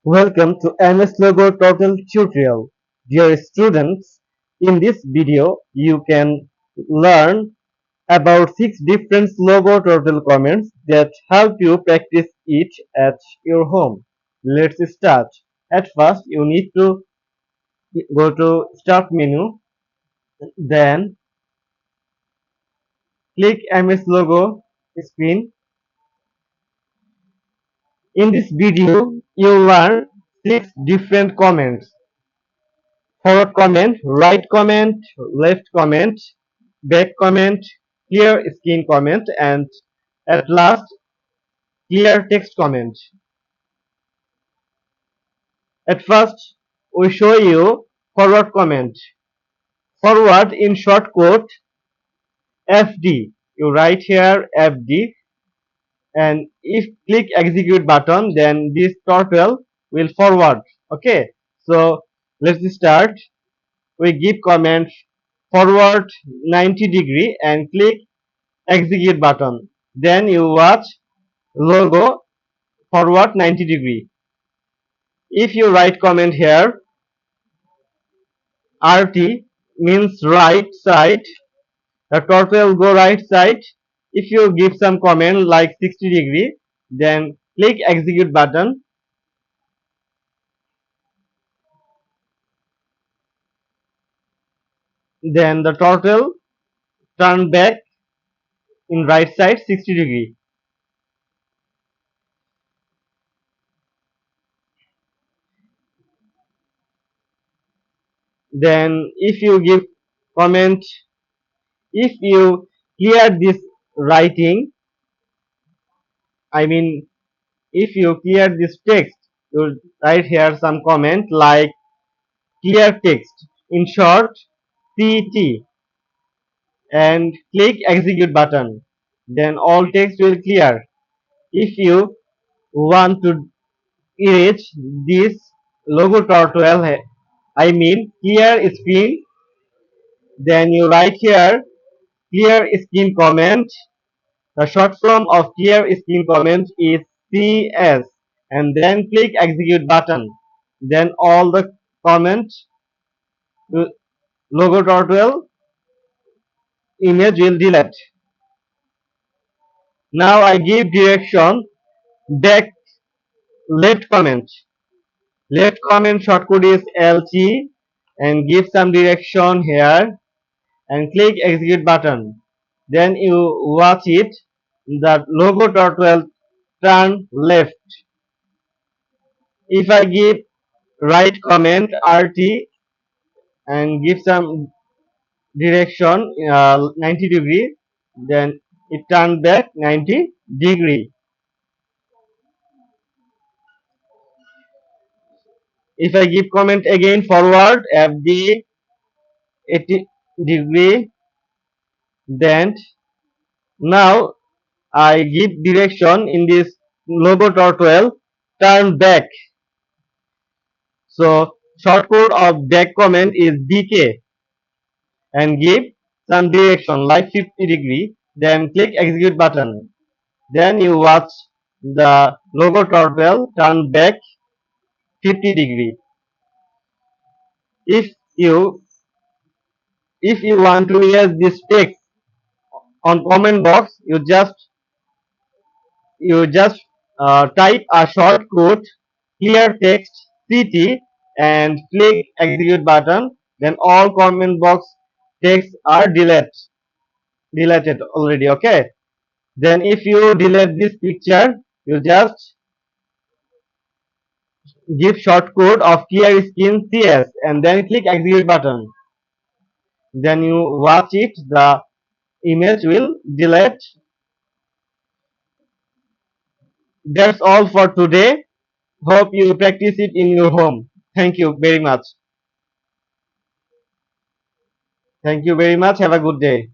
Welcome to MS Logo Total tutorial. Dear students, in this video you can learn about 6 different logo total comments that help you practice it at your home. Let's start. At first you need to go to start menu, then click MS Logo screen. In this video you learn 6 different comments: forward comment, right comment, left comment, back comment, clear screen comment, and at last clear text comment. At first we show you forward comment. Forward in shortcut FD. You write here FD, and if click execute button, then this turtle will forward. Okay, so let's start. We give comment forward 90 degree and click execute button. Then you watch logo forward 90 degree. If you write comment here, RT means right side, the turtle will go right side. If you give some comment like 60 degree, then click execute button. Then the turtle turn back in right side 60 degree. Then if you give comment, if you clear this writing, I mean if you clear this text, you write here some comment like clear text, in short CT, and click execute button. Then all text will clear. If you want to erase this logo tutorial, I mean clear screen, then you write here clear screen comment. The short form of clear screen comment is CS, and then click execute button. Then all the comment logo tutorial image will delete. Now I give direction back left comment. Left comment shortcut is LT, and give some direction here and click execute button. Then you watch it. The logo tutorial turn left. If I give right comment RT and give some direction 90 degree, then it turn back 90 degree. If I give comment again forward FD 80 degree, then now I give direction in this logo tutorial turn back. So shortcut of back comment is DK, and give some direction like 50 degree, then click execute button. Then you watch the logo tutorial turn back 50 degree. If you want to use this text on comment box, you just type a short code clear text CT and click execute button. Then all comment box text are deleted already. Okay. Then if you delete this picture, you just give shortcode of clear screen CS and then click execute button. Then you watch it, the image will delete. That's all for today. Hope you practice it in your home. Thank you very much. Thank you very much. Have a good day.